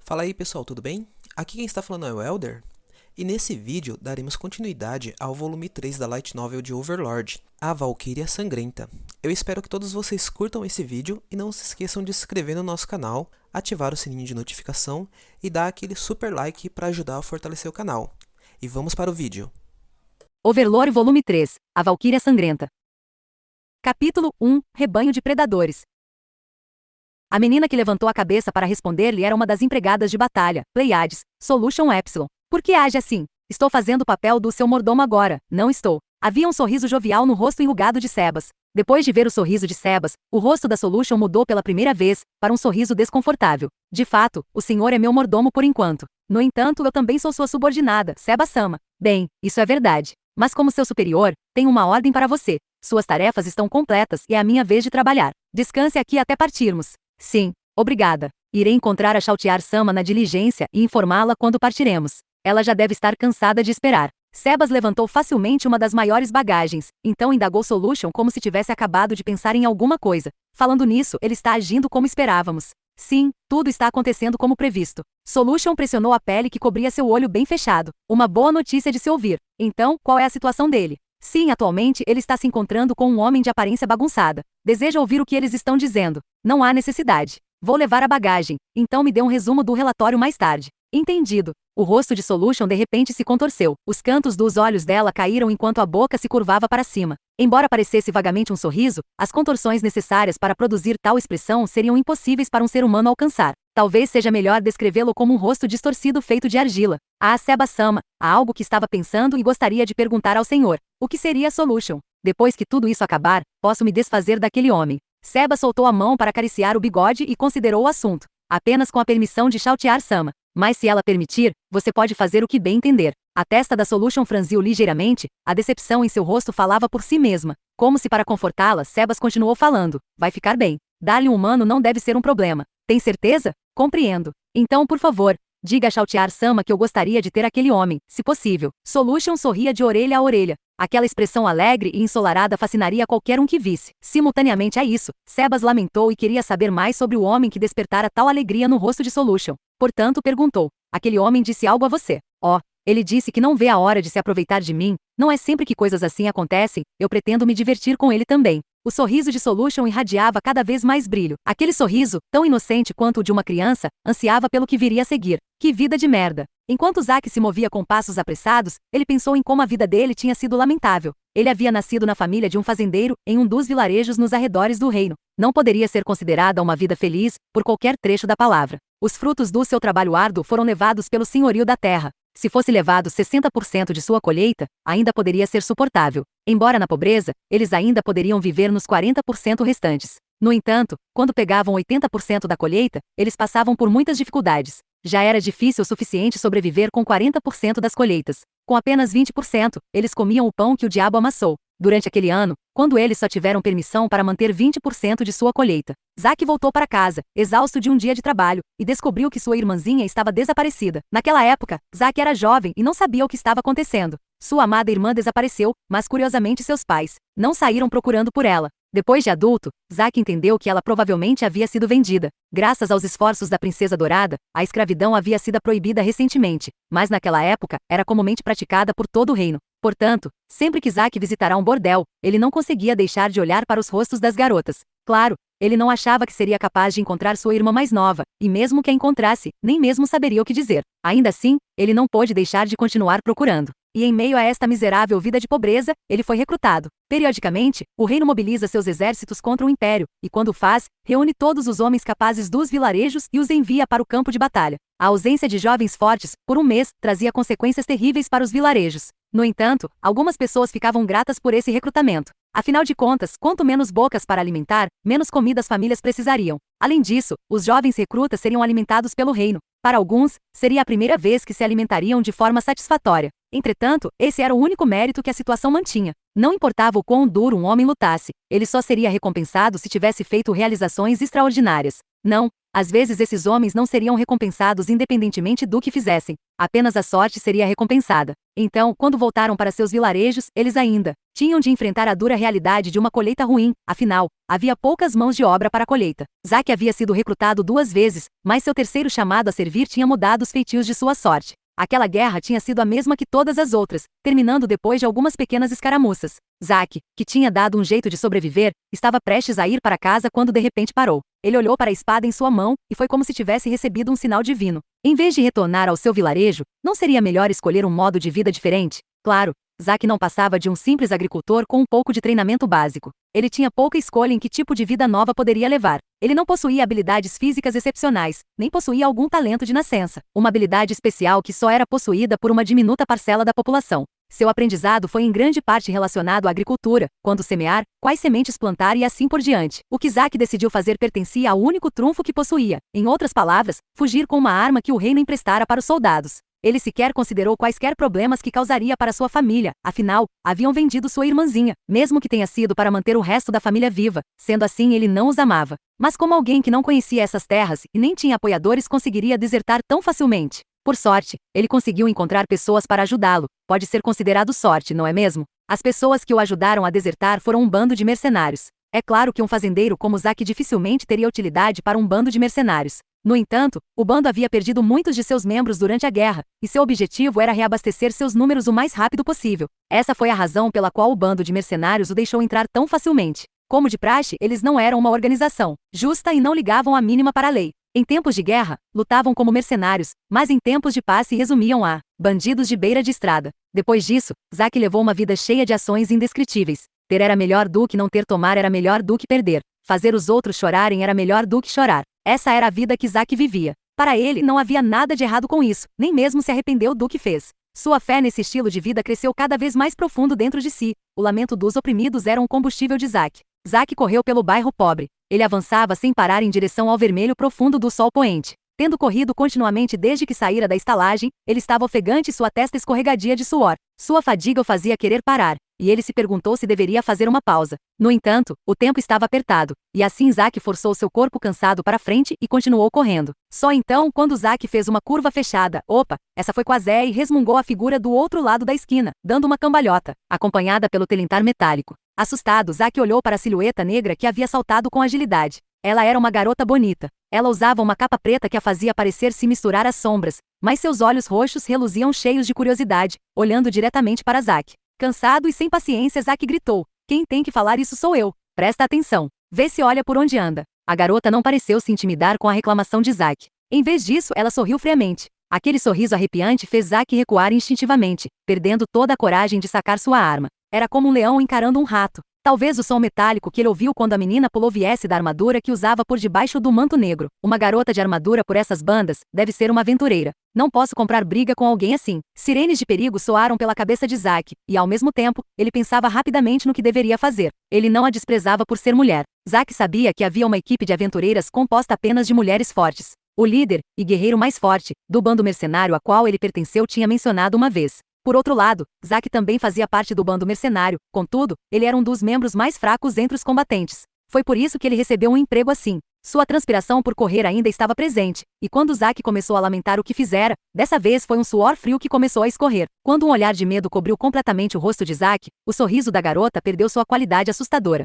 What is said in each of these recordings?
Fala aí pessoal, tudo bem? Aqui quem está falando é o Elder, e nesse vídeo daremos continuidade ao volume 3 da Light Novel de Overlord, A Valquíria Sangrenta. Eu espero que todos vocês curtam esse vídeo e não se esqueçam de se inscrever no nosso canal, ativar o sininho de notificação e dar aquele super like para ajudar a fortalecer o canal. E vamos para o vídeo. Overlord Volume 3, A Valquíria Sangrenta. Capítulo 1, Rebanho de Predadores. A menina que levantou a cabeça para responder-lhe era uma das empregadas de batalha, Pleiades, Solution Epsilon. Por que age assim? Estou fazendo o papel do seu mordomo agora, não estou. Havia um sorriso jovial no rosto enrugado de Sebas. Depois de ver o sorriso de Sebas, o rosto da Solution mudou pela primeira vez, para um sorriso desconfortável. De fato, o senhor é meu mordomo por enquanto. No entanto, eu também sou sua subordinada, Seba-sama. Bem, isso é verdade. Mas como seu superior, tenho uma ordem para você. Suas tarefas estão completas e é a minha vez de trabalhar. Descanse aqui até partirmos. Sim, obrigada. Irei encontrar a Chautiar-sama na diligência e informá-la quando partiremos. Ela já deve estar cansada de esperar. Sebas levantou facilmente uma das maiores bagagens, então indagou Solution como se tivesse acabado de pensar em alguma coisa. Falando nisso, ele está agindo como esperávamos. Sim, tudo está acontecendo como previsto. Solution pressionou a pele que cobria seu olho bem fechado. Uma boa notícia de se ouvir. Então, qual é a situação dele? Sim, atualmente ele está se encontrando com um homem de aparência bagunçada. Deseja ouvir o que eles estão dizendo. Não há necessidade. Vou levar a bagagem, então me dê um resumo do relatório mais tarde. Entendido. O rosto de Solution de repente se contorceu. Os cantos dos olhos dela caíram enquanto a boca se curvava para cima. Embora parecesse vagamente um sorriso, as contorções necessárias para produzir tal expressão seriam impossíveis para um ser humano alcançar. Talvez seja melhor descrevê-lo como um rosto distorcido feito de argila. Ah, Seba-sama, há algo que estava pensando e gostaria de perguntar ao senhor. O que seria a Solution? Depois que tudo isso acabar, posso me desfazer daquele homem. Seba soltou a mão para acariciar o bigode e considerou o assunto. Apenas com a permissão de Chautiar-sama. Mas se ela permitir, você pode fazer o que bem entender. A testa da Solution franziu ligeiramente, a decepção em seu rosto falava por si mesma. Como se para confortá-la, Sebas continuou falando. Vai ficar bem. Dar-lhe um humano não deve ser um problema. Tem certeza? Compreendo. Então, por favor, diga a Chautiar-sama que eu gostaria de ter aquele homem, se possível. Solution sorria de orelha a orelha. Aquela expressão alegre e ensolarada fascinaria qualquer um que visse. Simultaneamente a isso, Sebas lamentou e queria saber mais sobre o homem que despertara tal alegria no rosto de Solution. Portanto, perguntou: aquele homem disse algo a você? Oh, ele disse que não vê a hora de se aproveitar de mim. Não é sempre que coisas assim acontecem, eu pretendo me divertir com ele também. O sorriso de Solution irradiava cada vez mais brilho. Aquele sorriso, tão inocente quanto o de uma criança, ansiava pelo que viria a seguir. Que vida de merda! Enquanto Zack se movia com passos apressados, ele pensou em como a vida dele tinha sido lamentável. Ele havia nascido na família de um fazendeiro, em um dos vilarejos nos arredores do reino. Não poderia ser considerada uma vida feliz, por qualquer trecho da palavra. Os frutos do seu trabalho árduo foram levados pelo senhorio da terra. Se fosse levado 60% de sua colheita, ainda poderia ser suportável. Embora na pobreza, eles ainda poderiam viver nos 40% restantes. No entanto, quando pegavam 80% da colheita, eles passavam por muitas dificuldades. Já era difícil o suficiente sobreviver com 40% das colheitas. Com apenas 20%, eles comiam o pão que o diabo amassou. Durante aquele ano, quando eles só tiveram permissão para manter 20% de sua colheita, Zack voltou para casa, exausto de um dia de trabalho, e descobriu que sua irmãzinha estava desaparecida. Naquela época, Zack era jovem e não sabia o que estava acontecendo. Sua amada irmã desapareceu, mas curiosamente seus pais não saíram procurando por ela. Depois de adulto, Zack entendeu que ela provavelmente havia sido vendida. Graças aos esforços da Princesa Dourada, a escravidão havia sido proibida recentemente, mas naquela época era comumente praticada por todo o reino. Portanto, sempre que Zack visitará um bordel, ele não conseguia deixar de olhar para os rostos das garotas. Claro, ele não achava que seria capaz de encontrar sua irmã mais nova, e mesmo que a encontrasse, nem mesmo saberia o que dizer. Ainda assim, ele não pôde deixar de continuar procurando. E em meio a esta miserável vida de pobreza, ele foi recrutado. Periodicamente, o reino mobiliza seus exércitos contra o império, e quando o faz, reúne todos os homens capazes dos vilarejos e os envia para o campo de batalha. A ausência de jovens fortes, por um mês, trazia consequências terríveis para os vilarejos. No entanto, algumas pessoas ficavam gratas por esse recrutamento. Afinal de contas, quanto menos bocas para alimentar, menos comida as famílias precisariam. Além disso, os jovens recrutas seriam alimentados pelo reino. Para alguns, seria a primeira vez que se alimentariam de forma satisfatória. Entretanto, esse era o único mérito que a situação mantinha. Não importava o quão duro um homem lutasse, ele só seria recompensado se tivesse feito realizações extraordinárias. Não, às vezes esses homens não seriam recompensados independentemente do que fizessem. Apenas a sorte seria recompensada. Então, quando voltaram para seus vilarejos, eles ainda tinham de enfrentar a dura realidade de uma colheita ruim, afinal, havia poucas mãos de obra para a colheita. Zack havia sido recrutado 2 vezes, mas seu terceiro chamado a servir tinha mudado os feitios de sua sorte. Aquela guerra tinha sido a mesma que todas as outras, terminando depois de algumas pequenas escaramuças. Zack, que tinha dado um jeito de sobreviver, estava prestes a ir para casa quando de repente parou. Ele olhou para a espada em sua mão, e foi como se tivesse recebido um sinal divino. Em vez de retornar ao seu vilarejo, não seria melhor escolher um modo de vida diferente? Claro, Zack não passava de um simples agricultor com um pouco de treinamento básico. Ele tinha pouca escolha em que tipo de vida nova poderia levar. Ele não possuía habilidades físicas excepcionais, nem possuía algum talento de nascença, uma habilidade especial que só era possuída por uma diminuta parcela da população. Seu aprendizado foi em grande parte relacionado à agricultura, quando semear, quais sementes plantar e assim por diante. O que Zack decidiu fazer pertencia ao único trunfo que possuía. Em outras palavras, fugir com uma arma que o reino emprestara para os soldados. Ele sequer considerou quaisquer problemas que causaria para sua família, afinal, haviam vendido sua irmãzinha, mesmo que tenha sido para manter o resto da família viva, sendo assim ele não os amava. Mas como alguém que não conhecia essas terras e nem tinha apoiadores conseguiria desertar tão facilmente? Por sorte, ele conseguiu encontrar pessoas para ajudá-lo. Pode ser considerado sorte, não é mesmo? As pessoas que o ajudaram a desertar foram um bando de mercenários. É claro que um fazendeiro como Zack dificilmente teria utilidade para um bando de mercenários. No entanto, o bando havia perdido muitos de seus membros durante a guerra, e seu objetivo era reabastecer seus números o mais rápido possível. Essa foi a razão pela qual o bando de mercenários o deixou entrar tão facilmente. Como de praxe, eles não eram uma organização justa e não ligavam a mínima para a lei. Em tempos de guerra, lutavam como mercenários, mas em tempos de paz se resumiam a bandidos de beira de estrada. Depois disso, Zack levou uma vida cheia de ações indescritíveis. Ter era melhor do que não ter, tomar era melhor do que perder. Fazer os outros chorarem era melhor do que chorar. Essa era a vida que Zack vivia. Para ele não havia nada de errado com isso, nem mesmo se arrependeu do que fez. Sua fé nesse estilo de vida cresceu cada vez mais profundo dentro de si. O lamento dos oprimidos era um combustível de Zack. Zack correu pelo bairro pobre. Ele avançava sem parar em direção ao vermelho profundo do sol poente. Tendo corrido continuamente desde que saíra da estalagem, ele estava ofegante e sua testa escorregadia de suor. Sua fadiga o fazia querer parar, e ele se perguntou se deveria fazer uma pausa. No entanto, o tempo estava apertado, e assim Zack forçou seu corpo cansado para frente e continuou correndo. Só então, quando Zack fez uma curva fechada, essa foi quase e resmungou a figura do outro lado da esquina, dando uma cambalhota, acompanhada pelo telintar metálico. Assustado, Zack olhou para a silhueta negra que havia saltado com agilidade. Ela era uma garota bonita. Ela usava uma capa preta que a fazia parecer se misturar às sombras, mas seus olhos roxos reluziam cheios de curiosidade, olhando diretamente para Zack. Cansado e sem paciência, Zack gritou: "Quem tem que falar isso sou eu. Presta atenção. Vê se olha por onde anda." A garota não pareceu se intimidar com a reclamação de Zack. Em vez disso, ela sorriu friamente. Aquele sorriso arrepiante fez Zack recuar instintivamente, perdendo toda a coragem de sacar sua arma. Era como um leão encarando um rato. Talvez o som metálico que ele ouviu quando a menina pulou viesse da armadura que usava por debaixo do manto negro. Uma garota de armadura por essas bandas deve ser uma aventureira. Não posso comprar briga com alguém assim. Sirenes de perigo soaram pela cabeça de Zack, e ao mesmo tempo, ele pensava rapidamente no que deveria fazer. Ele não a desprezava por ser mulher. Zack sabia que havia uma equipe de aventureiras composta apenas de mulheres fortes. O líder, e guerreiro mais forte, do bando mercenário a qual ele pertenceu tinha mencionado uma vez. Por outro lado, Zack também fazia parte do bando mercenário, contudo, ele era um dos membros mais fracos entre os combatentes. Foi por isso que ele recebeu um emprego assim. Sua transpiração por correr ainda estava presente, e quando Zack começou a lamentar o que fizera, dessa vez foi um suor frio que começou a escorrer. Quando um olhar de medo cobriu completamente o rosto de Zack, o sorriso da garota perdeu sua qualidade assustadora.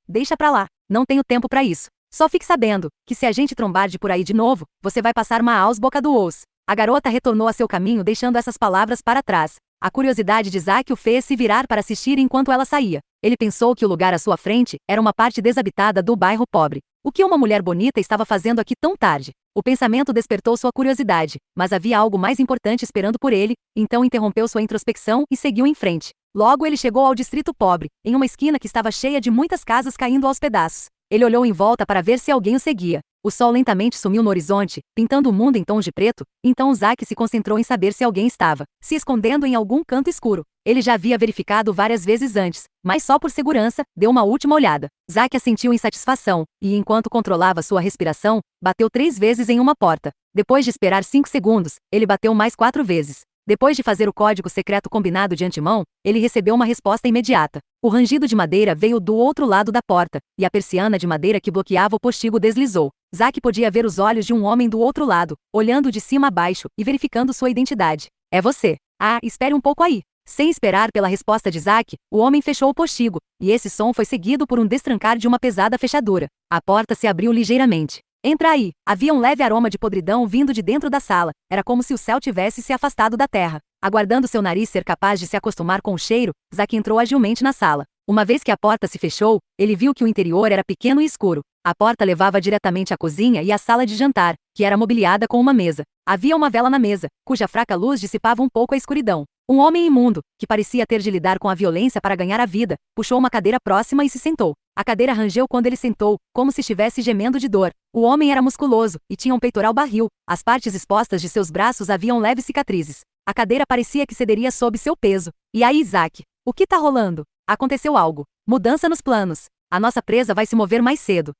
Deixa pra lá. Não tenho tempo pra isso. Só fique sabendo, que se a gente trombar de por aí de novo, você vai passar uma aos boca do os. A garota retornou a seu caminho deixando essas palavras para trás. A curiosidade de Zack o fez se virar para assistir enquanto ela saía. Ele pensou que o lugar à sua frente era uma parte desabitada do bairro pobre. O que uma mulher bonita estava fazendo aqui tão tarde? O pensamento despertou sua curiosidade, mas havia algo mais importante esperando por ele, então interrompeu sua introspecção e seguiu em frente. Logo ele chegou ao distrito pobre, em uma esquina que estava cheia de muitas casas caindo aos pedaços. Ele olhou em volta para ver se alguém o seguia. O sol lentamente sumiu no horizonte, pintando o mundo em tons de preto, então Zack se concentrou em saber se alguém estava se escondendo em algum canto escuro. Ele já havia verificado várias vezes antes, mas só por segurança, deu uma última olhada. Zack assentiu em satisfação, e enquanto controlava sua respiração, bateu 3 vezes em uma porta. Depois de esperar 5 segundos, ele bateu mais 4 vezes. Depois de fazer o código secreto combinado de antemão, ele recebeu uma resposta imediata. O rangido de madeira veio do outro lado da porta, e a persiana de madeira que bloqueava o postigo deslizou. Zack podia ver os olhos de um homem do outro lado, olhando de cima a baixo e verificando sua identidade. É você. Ah, espere um pouco aí. Sem esperar pela resposta de Zack, o homem fechou o postigo, e esse som foi seguido por um destrancar de uma pesada fechadura. A porta se abriu ligeiramente. Entra aí. Havia um leve aroma de podridão vindo de dentro da sala. Era como se o céu tivesse se afastado da terra. Aguardando seu nariz ser capaz de se acostumar com o cheiro, Zack entrou agilmente na sala. Uma vez que a porta se fechou, ele viu que o interior era pequeno e escuro. A porta levava diretamente à cozinha e à sala de jantar, que era mobiliada com uma mesa. Havia uma vela na mesa, cuja fraca luz dissipava um pouco a escuridão. Um homem imundo, que parecia ter de lidar com a violência para ganhar a vida, puxou uma cadeira próxima e se sentou. A cadeira rangeu quando ele sentou, como se estivesse gemendo de dor. O homem era musculoso, e tinha um peitoral barril. As partes expostas de seus braços haviam leves cicatrizes. A cadeira parecia que cederia sob seu peso. E aí, Zack? O que tá rolando? Aconteceu algo. Mudança nos planos. A nossa presa vai se mover mais cedo.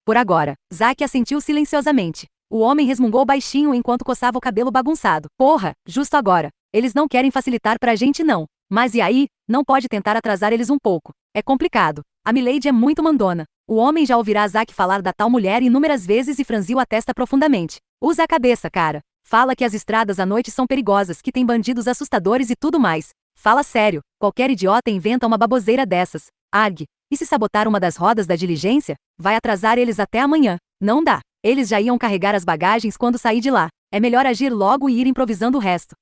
Por agora. Zack assentiu silenciosamente. O homem resmungou baixinho enquanto coçava o cabelo bagunçado. Porra, justo agora. Eles não querem facilitar pra gente não. Mas e aí? Não pode tentar atrasar eles um pouco. É complicado. A Milady é muito mandona. O homem já ouvirá Zack falar da tal mulher inúmeras vezes e franziu a testa profundamente. Usa a cabeça, cara. Fala que as estradas à noite são perigosas, que tem bandidos assustadores e tudo mais. Fala sério. Qualquer idiota inventa uma baboseira dessas. Argue. E se sabotar uma das rodas da diligência? Vai atrasar eles até amanhã. Não dá. Eles já iam carregar as bagagens quando sair de lá. É melhor agir logo e ir improvisando o resto.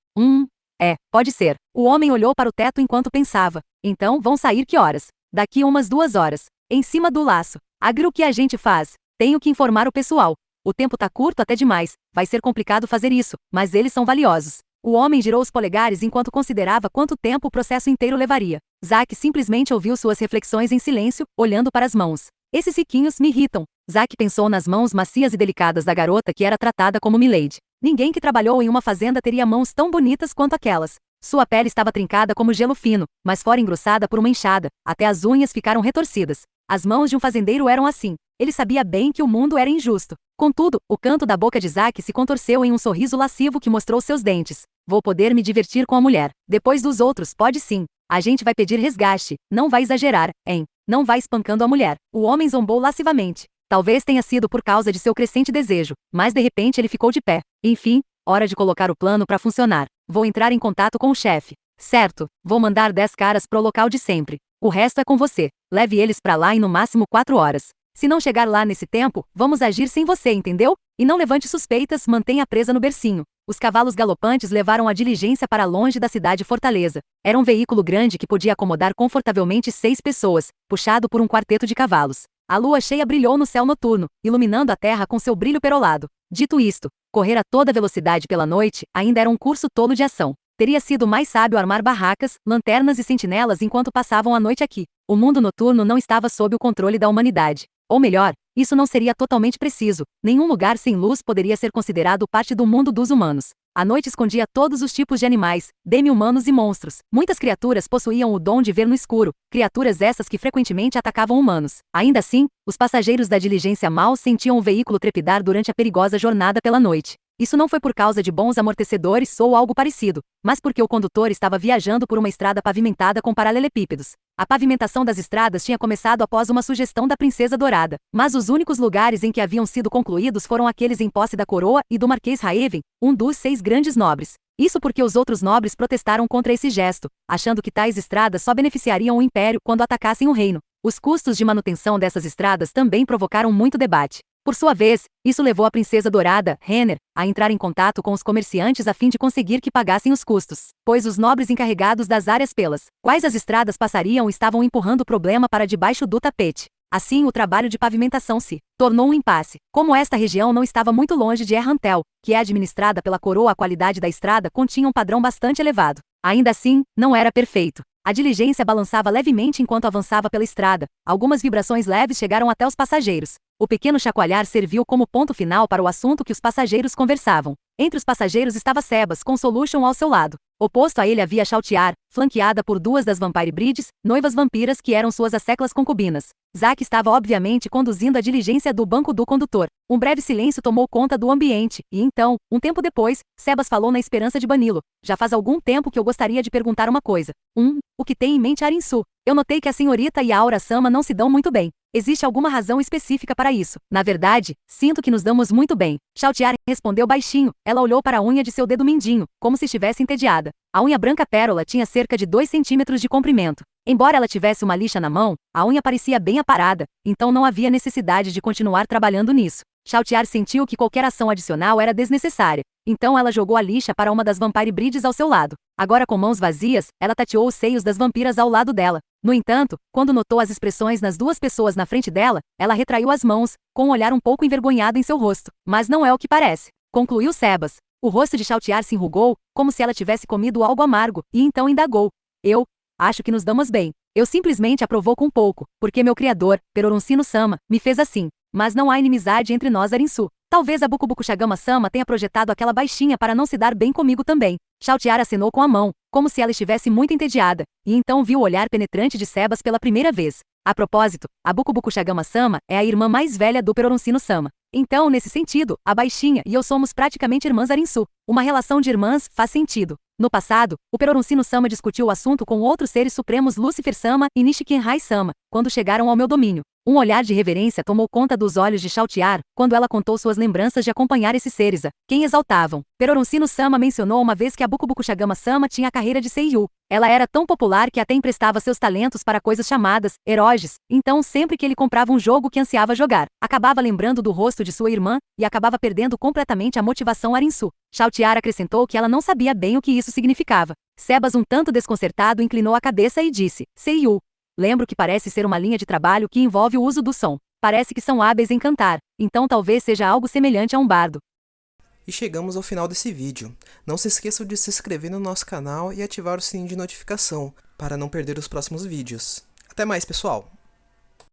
Pode ser. O homem olhou para o teto enquanto pensava. Então, vão sair que horas? Daqui umas 2 horas. Em cima do laço. Agri o que a gente faz? Tenho que informar o pessoal. O tempo tá curto até demais. Vai ser complicado fazer isso, mas eles são valiosos. O homem girou os polegares enquanto considerava quanto tempo o processo inteiro levaria. Zack simplesmente ouviu suas reflexões em silêncio, olhando para as mãos. Esses riquinhos me irritam. Zack pensou nas mãos macias e delicadas da garota que era tratada como Milady. Ninguém que trabalhou em uma fazenda teria mãos tão bonitas quanto aquelas. Sua pele estava trincada como gelo fino, mas fora engrossada por uma enxada, até as unhas ficaram retorcidas. As mãos de um fazendeiro eram assim. Ele sabia bem que o mundo era injusto. Contudo, o canto da boca de Zack se contorceu em um sorriso lascivo que mostrou seus dentes. Vou poder me divertir com a mulher. Depois dos outros, pode sim. A gente vai pedir resgate. Não vai exagerar, hein? Não vai espancando a mulher. O homem zombou lascivamente. Talvez tenha sido por causa de seu crescente desejo, mas de repente ele ficou de pé. Enfim, hora de colocar o plano para funcionar. Vou entrar em contato com o chefe. Certo, vou mandar 10 caras pro local de sempre. O resto é com você. Leve eles pra lá em no máximo 4 horas. Se não chegar lá nesse tempo, vamos agir sem você, entendeu? E não levante suspeitas, mantenha presa no bercinho. Os cavalos galopantes levaram a diligência para longe da cidade fortaleza. Era um veículo grande que podia acomodar confortavelmente 6 pessoas, puxado por um quarteto de cavalos. A lua cheia brilhou no céu noturno, iluminando a terra com seu brilho perolado. Dito isto, correr a toda velocidade pela noite ainda era um curso tolo de ação. Teria sido mais sábio armar barracas, lanternas e sentinelas enquanto passavam a noite aqui. O mundo noturno não estava sob o controle da humanidade. Ou melhor, isso não seria totalmente preciso. Nenhum lugar sem luz poderia ser considerado parte do mundo dos humanos. A noite escondia todos os tipos de animais, demi-humanos e monstros. Muitas criaturas possuíam o dom de ver no escuro, criaturas essas que frequentemente atacavam humanos. Ainda assim, os passageiros da diligência mal sentiam o veículo trepidar durante a perigosa jornada pela noite. Isso não foi por causa de bons amortecedores ou algo parecido, mas porque o condutor estava viajando por uma estrada pavimentada com paralelepípedos. A pavimentação das estradas tinha começado após uma sugestão da Princesa Dourada, mas os únicos lugares em que haviam sido concluídos foram aqueles em posse da coroa e do Marquês Raeven, um dos 6 grandes nobres. Isso porque os outros nobres protestaram contra esse gesto, achando que tais estradas só beneficiariam o Império quando atacassem o reino. Os custos de manutenção dessas estradas também provocaram muito debate. Por sua vez, isso levou a Princesa Dourada, Renner, a entrar em contato com os comerciantes a fim de conseguir que pagassem os custos, pois os nobres encarregados das áreas pelas quais as estradas passariam estavam empurrando o problema para debaixo do tapete. Assim, o trabalho de pavimentação se tornou um impasse. Como esta região não estava muito longe de Errantel, que é administrada pela coroa, a qualidade da estrada continha um padrão bastante elevado. Ainda assim, não era perfeito. A diligência balançava levemente enquanto avançava pela estrada. Algumas vibrações leves chegaram até os passageiros. O pequeno chacoalhar serviu como ponto final para o assunto que os passageiros conversavam. Entre os passageiros estava Sebas, com Solution ao seu lado. Oposto a ele havia Chautiar, flanqueada por duas das Vampire Brides, noivas vampiras que eram suas asseclas concubinas. Zack estava obviamente conduzindo a diligência do banco do condutor. Um breve silêncio tomou conta do ambiente, e então, um tempo depois, Sebas falou na esperança de bani-lo. Já faz algum tempo que eu gostaria de perguntar uma coisa. O que tem em mente Arinsu? Eu notei que a senhorita e a Aura-sama não se dão muito bem. Existe alguma razão específica para isso? Na verdade, sinto que nos damos muito bem. Chautiar respondeu baixinho. Ela olhou para a unha de seu dedo mindinho, como se estivesse entediada. A unha branca pérola tinha cerca de 2 centímetros de comprimento. Embora ela tivesse uma lixa na mão, a unha parecia bem aparada, então não havia necessidade de continuar trabalhando nisso. Chautiar sentiu que qualquer ação adicional era desnecessária. Então ela jogou a lixa para uma das Vampire Brides ao seu lado. Agora com mãos vazias, ela tateou os seios das vampiras ao lado dela. No entanto, quando notou as expressões nas duas pessoas na frente dela, ela retraiu as mãos, com um olhar um pouco envergonhado em seu rosto. Mas não é o que parece, concluiu Sebas. O rosto de Chautiar se enrugou, como se ela tivesse comido algo amargo, e então indagou. Eu acho que nos damos bem. Eu simplesmente a provoco um pouco, porque meu criador, Peroroncino-sama, me fez assim. Mas não há inimizade entre nós, Arinsu. Talvez a Bukubukushagama-sama tenha projetado aquela baixinha para não se dar bem comigo também. Chautiar acenou com a mão, como se ela estivesse muito entediada, e então viu o olhar penetrante de Sebas pela primeira vez. A propósito, a Bukubukushagama-sama é a irmã mais velha do Peroroncino-sama. Então, nesse sentido, a baixinha e eu somos praticamente irmãs Arinsu. Uma relação de irmãs faz sentido. No passado, o Peroroncino-sama discutiu o assunto com outros seres supremos Lucifer-sama e Nishikenrai-sama, quando chegaram ao meu domínio. Um olhar de reverência tomou conta dos olhos de Chautiar, quando ela contou suas lembranças de acompanhar esses seres quem exaltavam. Peroroncino-sama mencionou uma vez que a Bukubukushagama-sama tinha a carreira de seiyuu. Ela era tão popular que até emprestava seus talentos para coisas chamadas heróis. Então, sempre que ele comprava um jogo que ansiava jogar, acabava lembrando do rosto de sua irmã, e acabava perdendo completamente a motivação Arinsu. Chautiar acrescentou que ela não sabia bem o que isso significava. Sebas, um tanto desconcertado, inclinou a cabeça e disse, seiyuu. Lembro que parece ser uma linha de trabalho que envolve o uso do som. Parece que são hábeis em cantar, então talvez seja algo semelhante a um bardo. E chegamos ao final desse vídeo. Não se esqueçam de se inscrever no nosso canal e ativar o sininho de notificação, para não perder os próximos vídeos. Até mais, pessoal!